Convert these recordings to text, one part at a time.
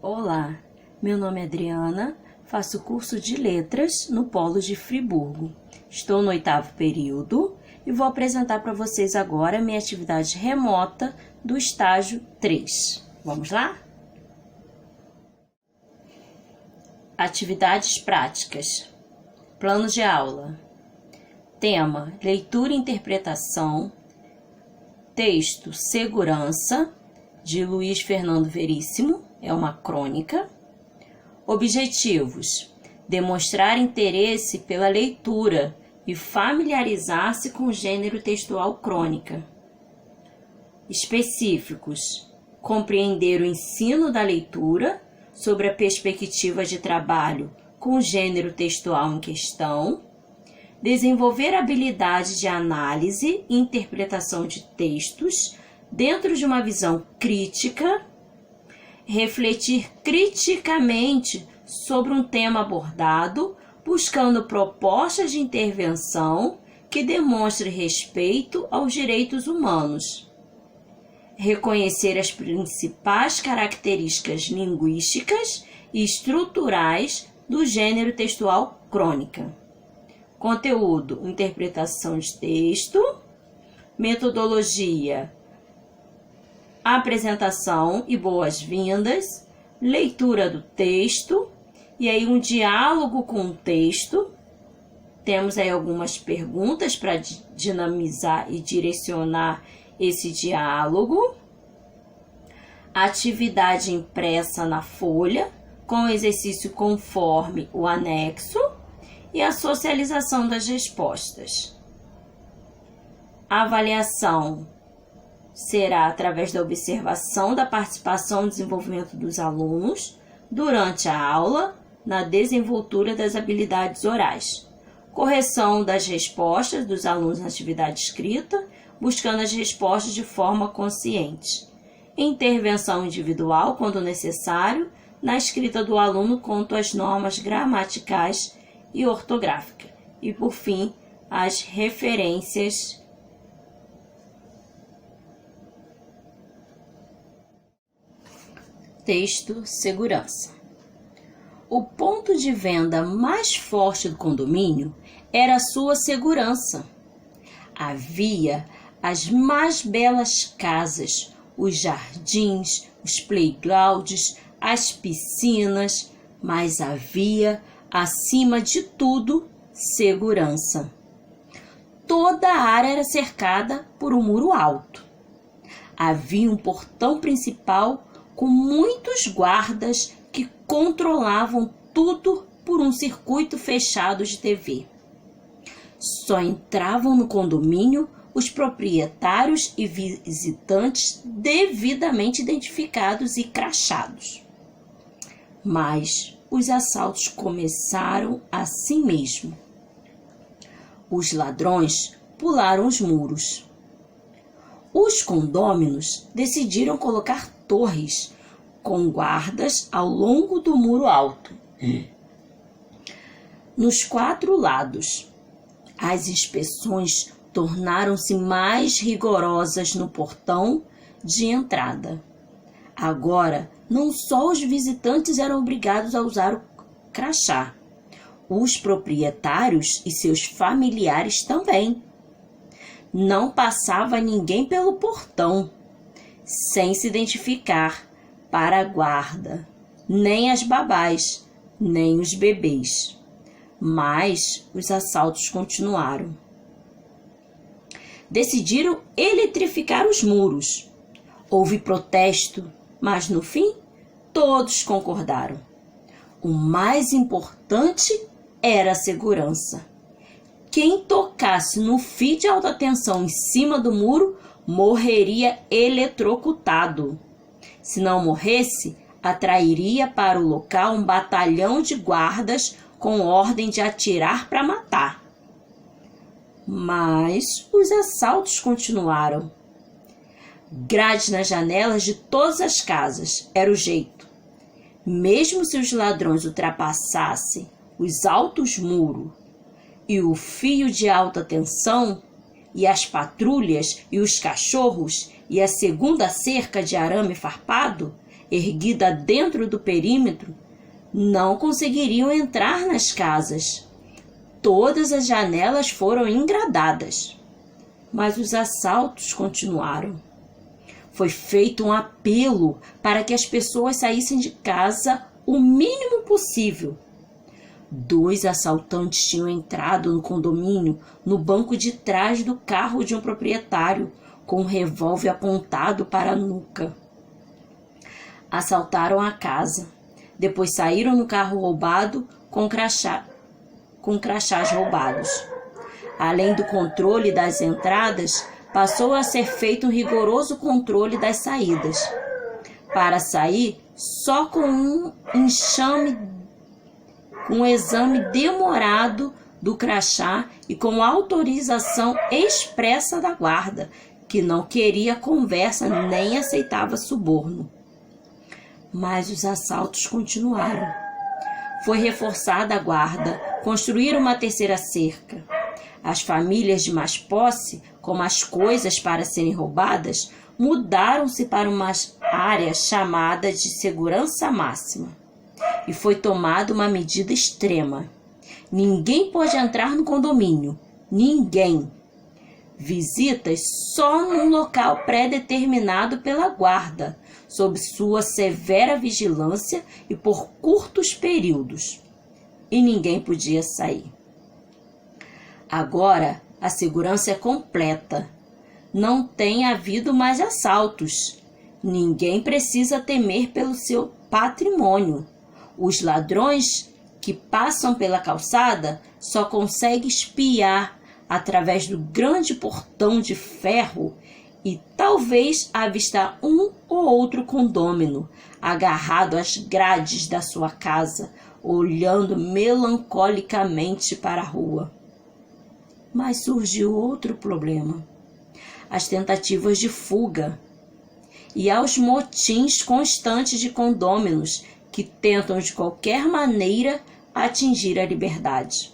Olá, meu nome é Adriana, faço curso de Letras no Polo de Friburgo. Estou no 8º período e vou apresentar para vocês agora a minha atividade remota do estágio 3. Vamos lá? Atividades práticas. Plano de aula. Tema: leitura e interpretação. Texto: Segurança, de Luiz Fernando Veríssimo, é uma crônica. Objetivos: demonstrar interesse pela leitura e familiarizar-se com o gênero textual crônica. Específicos: compreender o ensino da leitura sobre a perspectiva de trabalho com o gênero textual em questão, desenvolver habilidade de análise e interpretação de textos dentro de uma visão crítica, refletir criticamente sobre um tema abordado, buscando propostas de intervenção que demonstrem respeito aos direitos humanos, reconhecer as principais características linguísticas e estruturais do gênero textual crônica. Conteúdo: interpretação de texto. Metodologia: apresentação e boas-vindas, leitura do texto, e aí um diálogo com o texto. Temos aí algumas perguntas para dinamizar e direcionar esse diálogo. Atividade impressa na folha, com exercício conforme o anexo, e a socialização das respostas. A avaliação será através da observação da participação e desenvolvimento dos alunos durante a aula na desenvoltura das habilidades orais. Correção das respostas dos alunos na atividade escrita, buscando as respostas de forma consciente. Intervenção individual, quando necessário, na escrita do aluno quanto às normas gramaticais e ortográficas. E, por fim, as referências. Texto: segurança. O ponto de venda mais forte do condomínio era a sua segurança. Havia as mais belas casas, os jardins, os playgrounds, as piscinas, mas havia, acima de tudo, segurança. Toda a área era cercada por um muro alto. Havia um portão principal com muitos guardas que controlavam tudo por um circuito fechado de TV. Só entravam no condomínio os proprietários e visitantes devidamente identificados e crachados. Mas os assaltos começaram assim mesmo. Os ladrões pularam os muros. Os condôminos decidiram colocar torres com guardas ao longo do muro alto. Nos 4 lados, as inspeções tornaram-se mais rigorosas no portão de entrada. Agora, não só os visitantes eram obrigados a usar o crachá, os proprietários e seus familiares também. Não passava ninguém pelo portão sem se identificar para a guarda, nem as babás, nem os bebês. Mas os assaltos continuaram. Decidiram eletrificar os muros. Houve protesto, mas no fim todos concordaram. O mais importante era a segurança. Quem tocasse no fio de alta tensão em cima do muro morreria eletrocutado. Se não morresse, atrairia para o local um batalhão de guardas com ordem de atirar para matar. Mas os assaltos continuaram. Grades nas janelas de todas as casas era o jeito. Mesmo se os ladrões ultrapassassem os altos muros e o fio de alta tensão, e as patrulhas e os cachorros e a segunda cerca de arame farpado, erguida dentro do perímetro, não conseguiriam entrar nas casas. Todas as janelas foram engradadas, mas os assaltos continuaram. Foi feito um apelo para que as pessoas saíssem de casa o mínimo possível. 2 assaltantes tinham entrado no condomínio no banco de trás do carro de um proprietário, com um revólver apontado para a nuca. Assaltaram a casa. Depois saíram no carro roubado com crachás roubados. Além do controle das entradas, passou a ser feito um rigoroso controle das saídas. Para sair, só com um exame demorado do crachá e com autorização expressa da guarda, que não queria conversa nem aceitava suborno. Mas os assaltos continuaram. Foi reforçada a guarda, construíram uma terceira cerca. As famílias de mais posse, como as coisas para serem roubadas, mudaram-se para uma área chamada de segurança máxima. E foi tomada uma medida extrema. Ninguém pode entrar no condomínio. Ninguém. Visitas só num local pré-determinado pela guarda, sob sua severa vigilância e por curtos períodos. E ninguém podia sair. Agora, a segurança é completa. Não tem havido mais assaltos. Ninguém precisa temer pelo seu patrimônio. Os ladrões que passam pela calçada só conseguem espiar através do grande portão de ferro e talvez avistar um ou outro condômino agarrado às grades da sua casa, olhando melancolicamente para a rua. Mas surgiu outro problema: as tentativas de fuga e aos motins constantes de condôminos que tentam de qualquer maneira atingir a liberdade.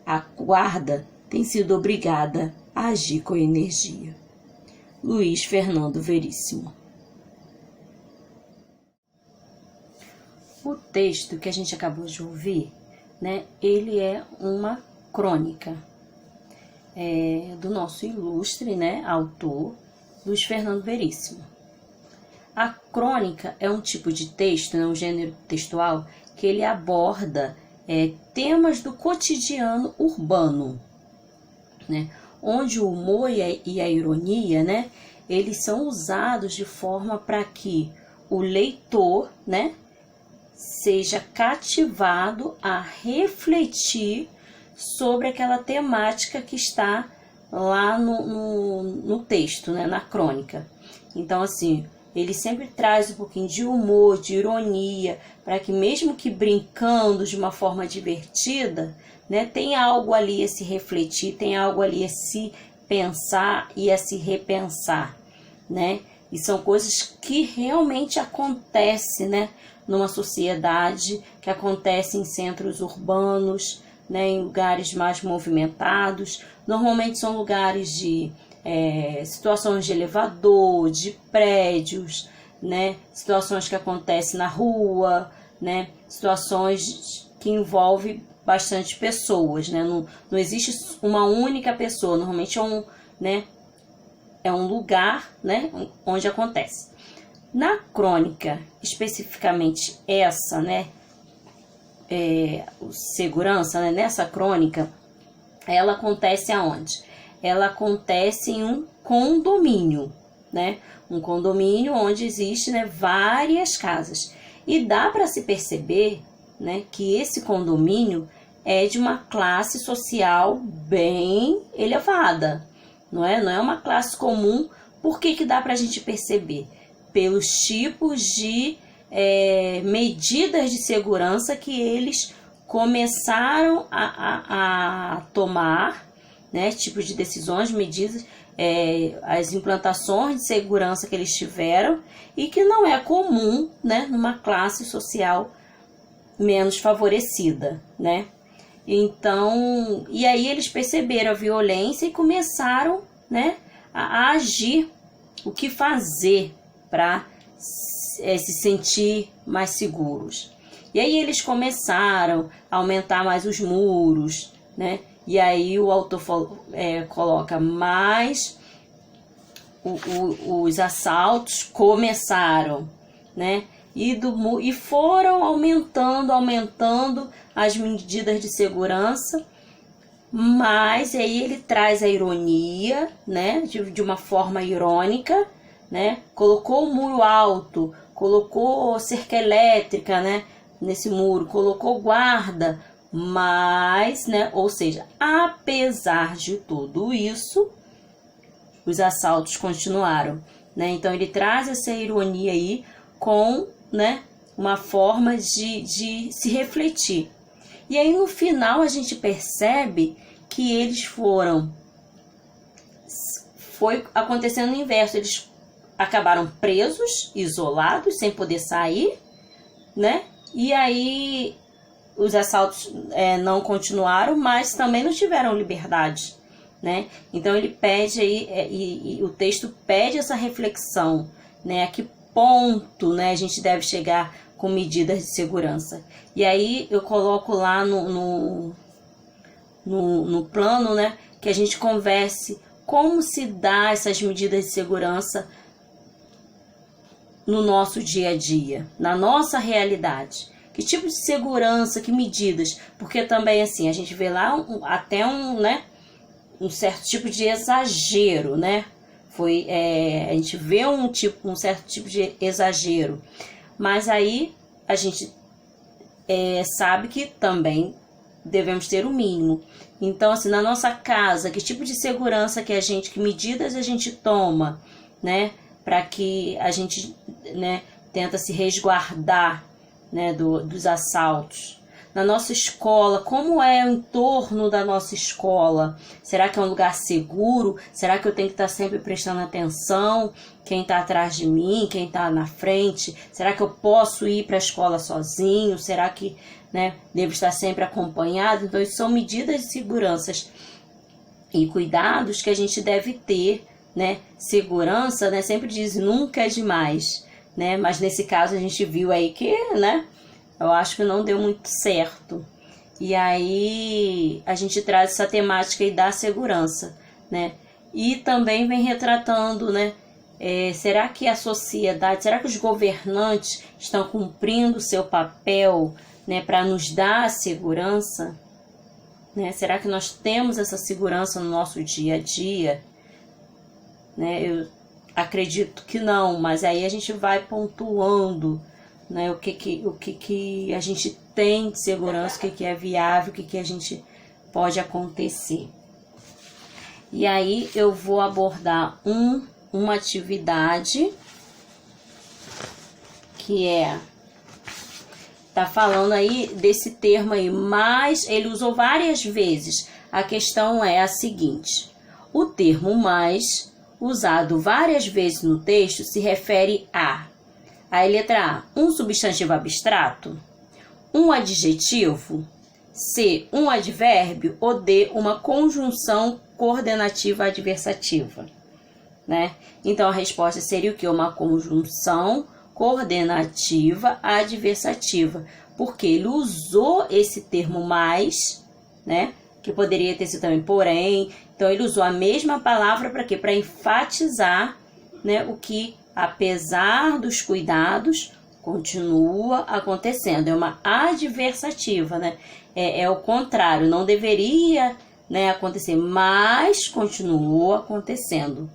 A guarda tem sido obrigada a agir com energia. Luiz Fernando Veríssimo. O texto que a gente acabou de ouvir, ele é uma crônica do nosso ilustre, autor, Luiz Fernando Veríssimo. A crônica é um tipo de texto, um gênero textual, que ele aborda temas do cotidiano urbano, onde o humor e a ironia, eles são usados de forma para que o leitor, seja cativado a refletir sobre aquela temática que está lá no texto, na crônica. Então, assim, ele sempre traz um pouquinho de humor, de ironia, para que mesmo que brincando de uma forma divertida, tem algo ali a se refletir, tem algo ali a se pensar e a se repensar, E são coisas que realmente acontecem, numa sociedade, que acontecem em centros urbanos, em lugares mais movimentados. Normalmente são lugares de situações de elevador, de prédios, situações que acontecem na rua, situações que envolvem bastante pessoas, não existe uma única pessoa, normalmente é um lugar, onde acontece. Na crônica, especificamente essa, segurança, nessa crônica, ela acontece aonde? Ela acontece em um condomínio, um condomínio onde existem várias casas. E dá para se perceber, que esse condomínio é de uma classe social bem elevada, não é uma classe comum. Por que dá para a gente perceber? Pelos tipos de medidas de segurança que eles começaram a tomar, tipos de decisões, medidas, as implantações de segurança que eles tiveram e que não é comum, numa classe social menos favorecida, Então, e aí eles perceberam a violência e começaram, a agir, o que fazer para se sentir mais seguros. E aí eles começaram a aumentar mais os muros, né? E aí o autor coloca mais os assaltos começaram, né? E foram aumentando as medidas de segurança, mas aí ele traz a ironia, né? De uma forma irônica, né? Colocou o muro alto, colocou cerca elétrica, né? Nesse muro, colocou guarda, mas, né? Ou seja, apesar de tudo isso, os assaltos continuaram, né? Então ele traz essa ironia aí com, né, uma forma de se refletir. E aí no final a gente percebe que eles foi acontecendo o inverso, eles acabaram presos, isolados, sem poder sair, né? E aí os assaltos não continuaram, mas também não tiveram liberdade, né? Então ele pede aí, e o texto pede essa reflexão, né? A que ponto, né, a gente deve chegar com medidas de segurança. E aí eu coloco lá no plano, né, que a gente converse como se dá essas medidas de segurança no nosso dia a dia, na nossa realidade. Que tipo de segurança, que medidas? Porque também, assim, a gente vê lá até um certo tipo de exagero, né? A gente vê um certo tipo de exagero. Mas aí a gente sabe que também devemos ter o mínimo. Então, assim, na nossa casa, que tipo de segurança que medidas a gente toma, né? Para que a gente, né, tenta se resguardar, né, dos assaltos. Na nossa escola, como é o entorno da nossa escola? Será que é um lugar seguro? Será que eu tenho que estar sempre prestando atenção? Quem está atrás de mim? Quem está na frente? Será que eu posso ir para a escola sozinho? Será que, né, devo estar sempre acompanhado? Então, isso são medidas de segurança e cuidados que a gente deve ter, né? Segurança, né, sempre diz nunca é demais, né? Mas nesse caso a gente viu aí que, né, eu acho que não deu muito certo. E aí a gente traz essa temática aí da segurança, né? E também vem retratando, né? Será que a sociedade, será que os governantes estão cumprindo o seu papel, né, para nos dar a segurança? Né? Será que nós temos essa segurança no nosso dia a dia? Né? Eu acredito que não, mas aí a gente vai pontuando, né, o que a gente tem de segurança, o que é viável, o que a gente pode acontecer. E aí eu vou abordar uma atividade que tá falando aí desse termo aí, mas ele usou várias vezes. A questão é a seguinte: o termo mais, usado várias vezes no texto, se refere a letra A, um substantivo abstrato, um adjetivo, C, um advérbio, ou D, uma conjunção coordenativa adversativa, né? Então a resposta seria o que? Uma conjunção coordenativa adversativa, porque ele usou esse termo mais, né? Que poderia ter sido também porém. Então ele usou a mesma palavra para quê? Para enfatizar, né, o que, apesar dos cuidados, continua acontecendo. É uma adversativa, né? É o contrário, não deveria, né, acontecer, mas continua acontecendo.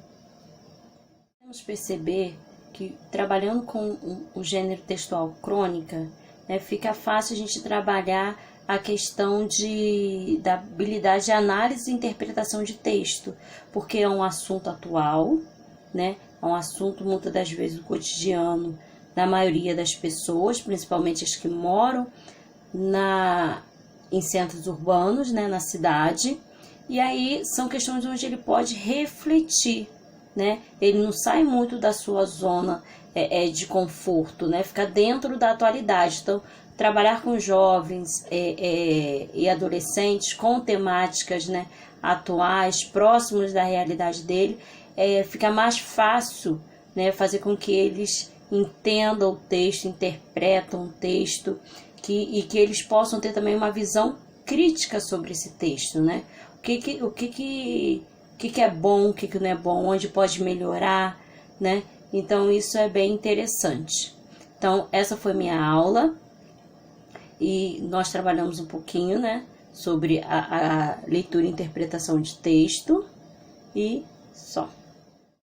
Vamos perceber que trabalhando com o gênero textual crônica, né, fica fácil a gente trabalhar a questão da habilidade de análise e interpretação de texto, porque é um assunto atual, né? É um assunto muitas das vezes do cotidiano da maioria das pessoas, principalmente as que moram em centros urbanos, né, na cidade. E aí são questões onde ele pode refletir, né? Ele não sai muito da sua zona de conforto, né? Fica dentro da atualidade. Então, trabalhar com jovens e adolescentes com temáticas, né, atuais, próximos da realidade dele, fica mais fácil, né, fazer com que eles entendam o texto, interpretam o texto, e que eles possam ter também uma visão crítica sobre esse texto, né? O que é bom, o que não é bom, onde pode melhorar, né? Então, isso é bem interessante. Então, essa foi minha aula e nós trabalhamos um pouquinho, né, sobre a leitura e interpretação de texto e só.